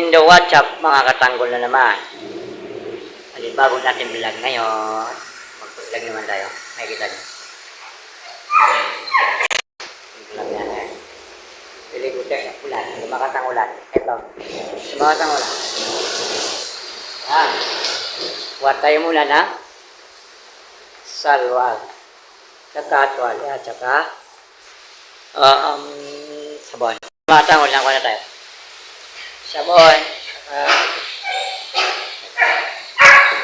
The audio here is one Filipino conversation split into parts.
in the WhatsApp, mga katanggol na naman. Bago natin vlog ngayon, mag-vlog naman tayo. Makikita nyo. Vlog na yan. Pili ko tayo ulan. Lumakas ang ulan. Ito. Lumakas ang ulan. Yan. Huwag tayo muna ng salwal. Tsaka tuwalya. Tsaka sabon. Matangol lang ko na tayo. Sabon.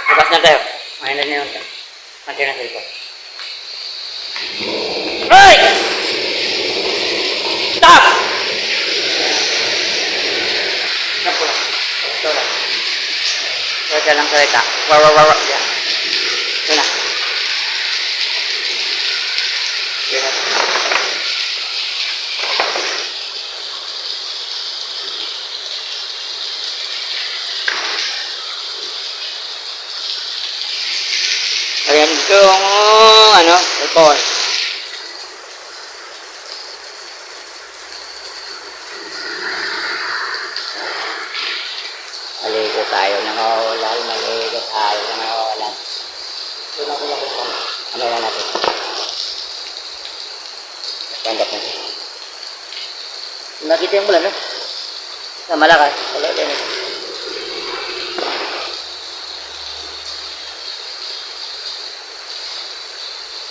Labas na tayo. Mahinan na yun. Mati na tayo. Hoy! Stop! Stop po lang. Ito lang. Ito lang salita. Wow. Yan. Ito na. Yan na. Ayan itong ipon. Maligo tayo ng maulan. Maligo tayo ng maulan. Ito na ko lang. Ano yan natin? Stand up natin. Nakita yung ulan, no? Sa malakas. Wala din.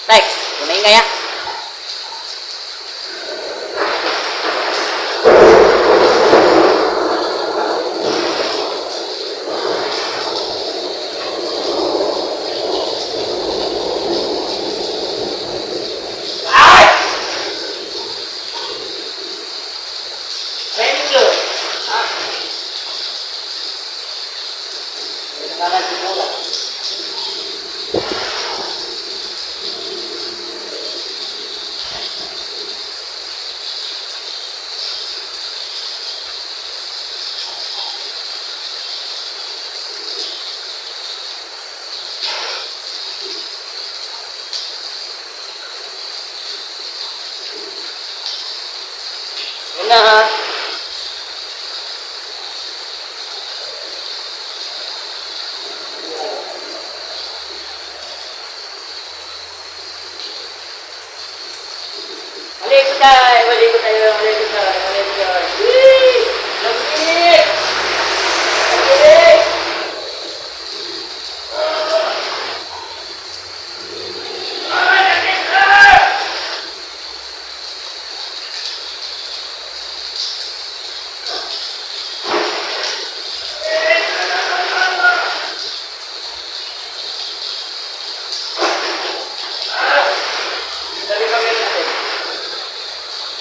Baik, kumain kaya? Una ha. Maligo tayo. Whee! Lamig! Lamig!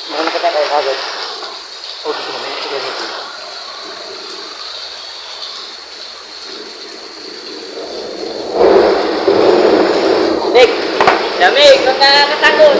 Mana kita kayak kaget. Oh, di sini sudah nih. Lamig, mga katanggol.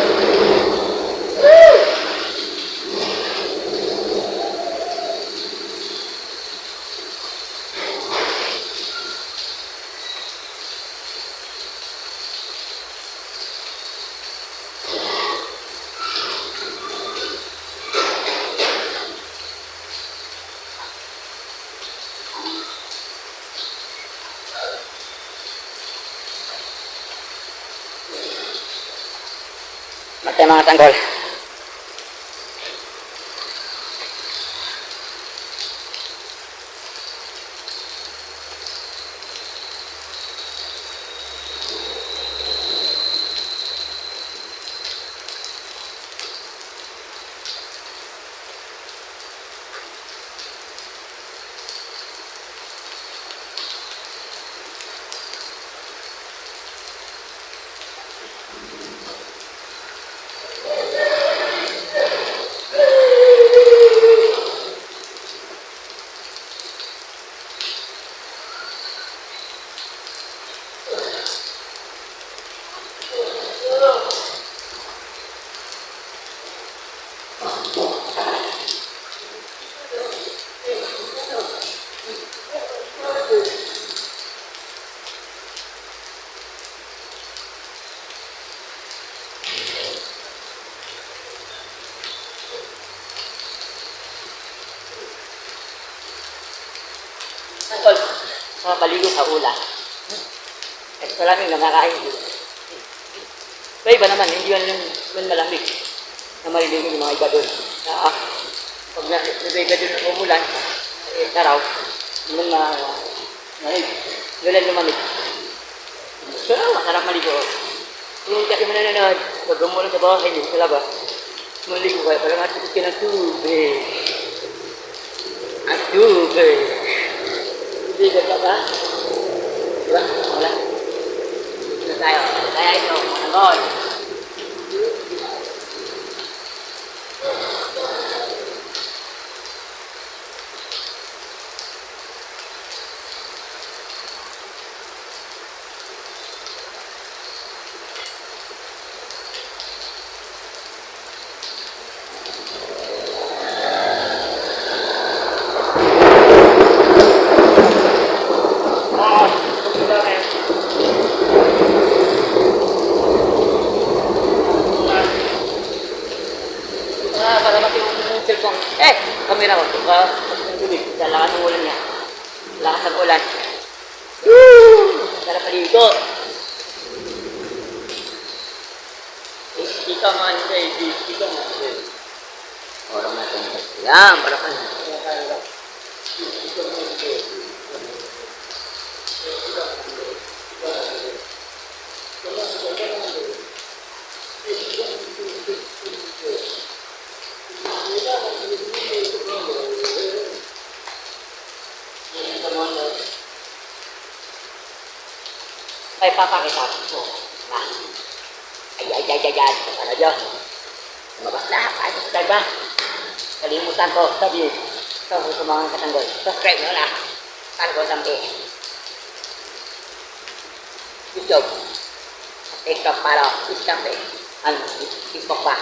Matay mga tanggol. Tol, nakapaligo sa ulan. Ito lang yung nakakain dito. So iba naman, hindi yung malamig na mariligo yung mga iba doon. Na, pag nabigay doon ng umulan, taraw, yung mga lumamig. So, masarap maligo. Kung kasi mo nanonood, pag gumulan sa bawah kayo, sa labas, maligo kayo, para matipid ka ng tubig. Ang tubig. Tubig ka ba? Diba? Wala. Ito tayo. Kaya ito, manangod. Para mati yung cellphone. Kamera ko. Dalakan ng ulan niya. Lakas ng ulan. Sarap maligo. Dito man, dito man. Orang natin. Yan, para ka na. Ay, papakita ko. Ay. Ano dyan? Mabas na. Ay, subscribe ba? Kalimutan ko. Sabi, ito sa mga katanggol. Subscribe nyo na. Tanggol sampai. YouTube. TikTok para. Sampai. Ano? TikTok pa.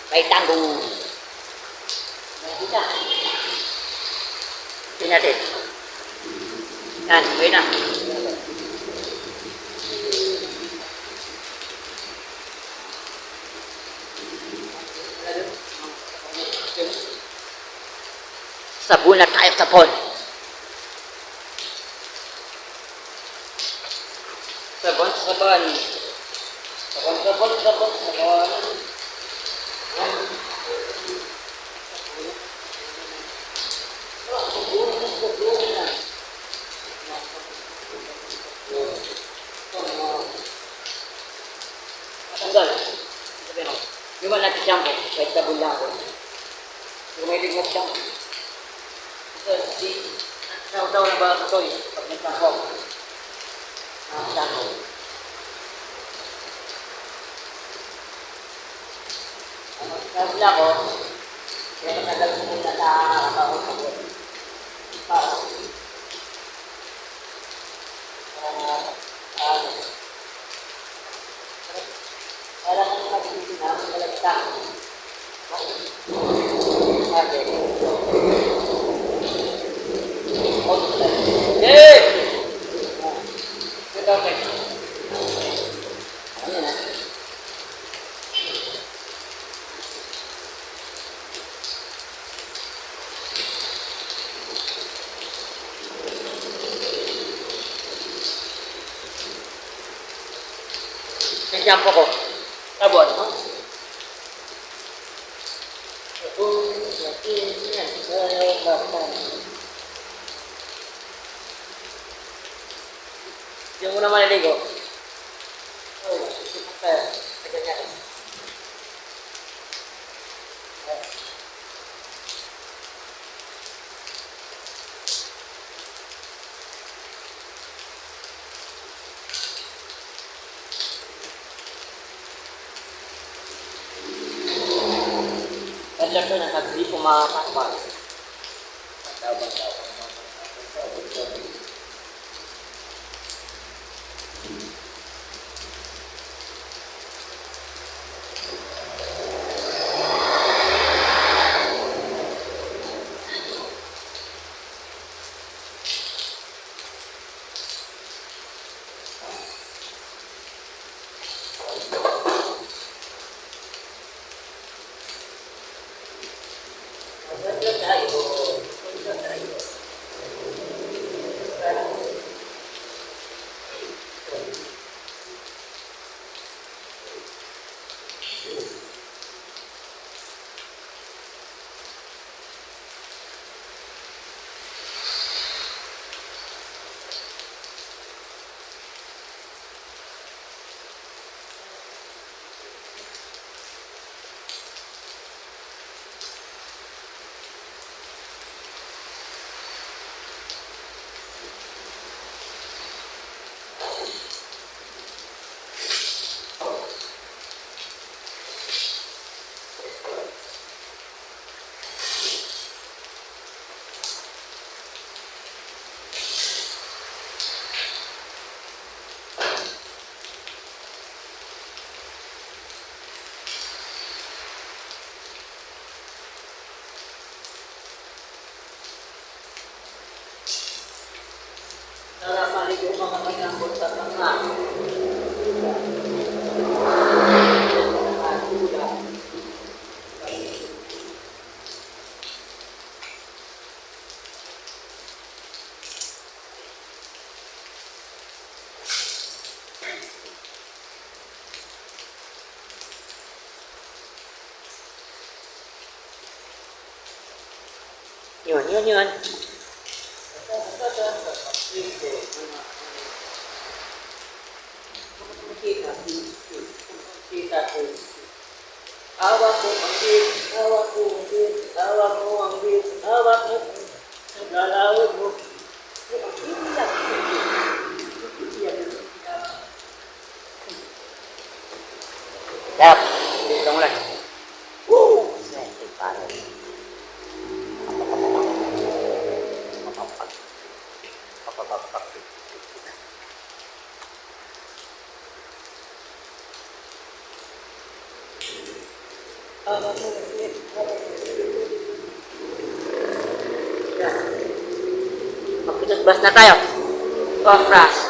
May tanggol. Kita. Tingnan natin. Yan, wait na. Sabon na tayo sabon. Sabon. Tanggal. Yung wala natin shampoo, kahit sabon lang ako. Yung may ligmok shampoo. Daw na ba ito eh, pag nagkakok. Shampoo. Sabi na ako, kaya nagtagal ko muna sa kakao sa buwan. Para kung mag-ibig na, malagta. Yung shampoo ko. Sabon. Yung muna maliligo. Banda ko na sabi ko makakapal. yung mga manambot sa mga yun. Awa ko manggit, awa ko manggit, awa ko manggit, awa ko naglalawag mo. Yap, dito mo lang. Woo! Sige, parang. Magpitutbas na tayo. Compras.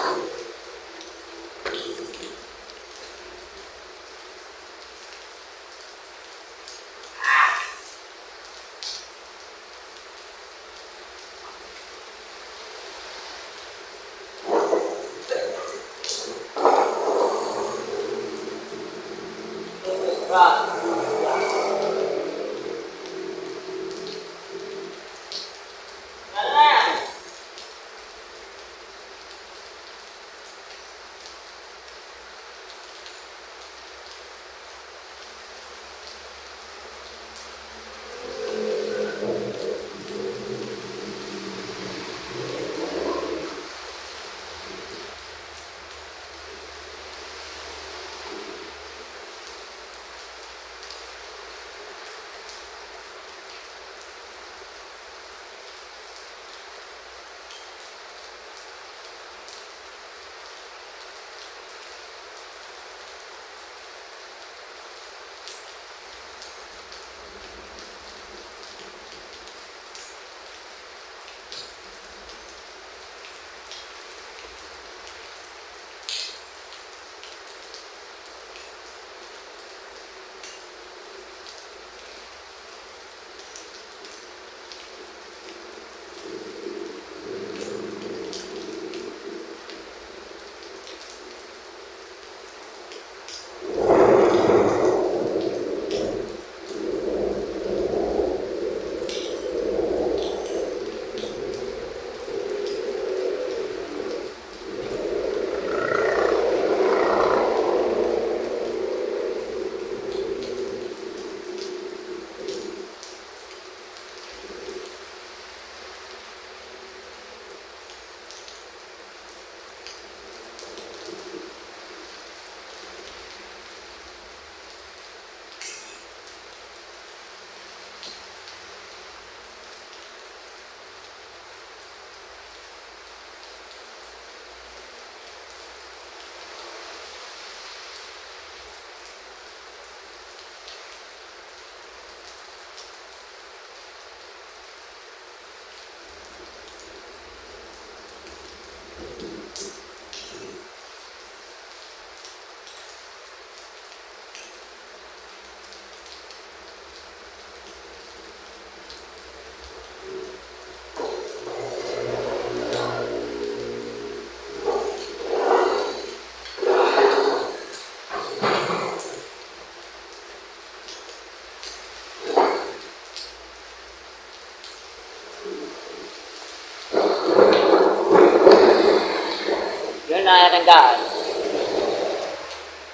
Natanggal.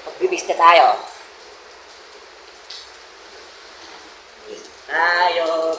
Magbibis na tayo. Bis tayo.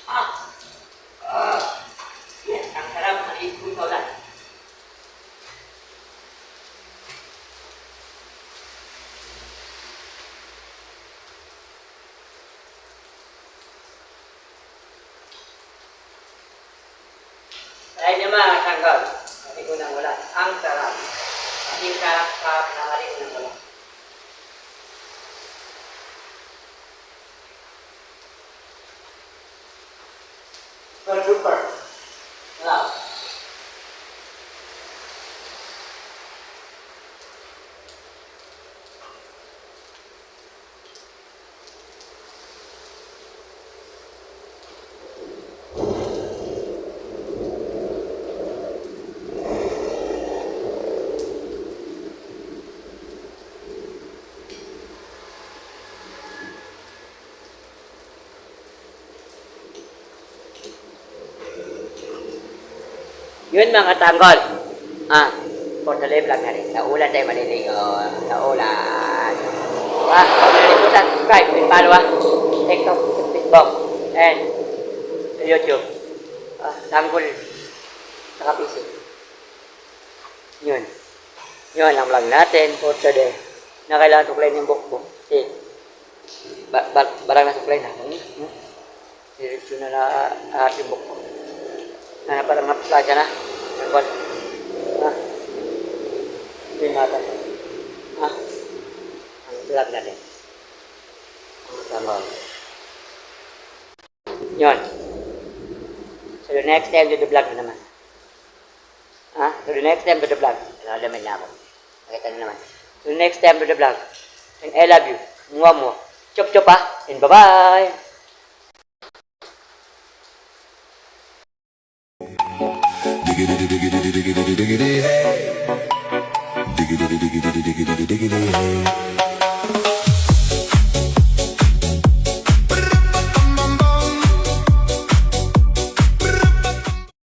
Yan, ang sarap ng ikong kaulan. Ay niya mga tanggal. Kasi ko nang wala. Ang sarap. Ang sarap na hari ko nang wala. Super, super. Wow. Yun mga tanggol. For the live lang na rin. Sa ulan tayo maliligo. Sa ulan. Huwag nalimutan. Subscribe. Follow TikTok, Facebook, and YouTube. Tanggol. Nakapisip. Yun. Yun ang vlog natin for today. Na kailangan tuklayin yung bukbuk. Barang na suklay na. Diretso na ating bukbuk. Na parang maplaga na. Tanggol. Hindi natin. Ang vlog natin. Tanggol. Yun. So the next time to the vlog na naman. So the next time to the vlog. Nalaman na ako. Nakita na naman. So the next time to the vlog. And I love you. Mwah. Chop chop and bye-bye. Diggity, diggity, diggity, diggity, hey. Diggity, diggity, diggity, diggity, diggity, hey.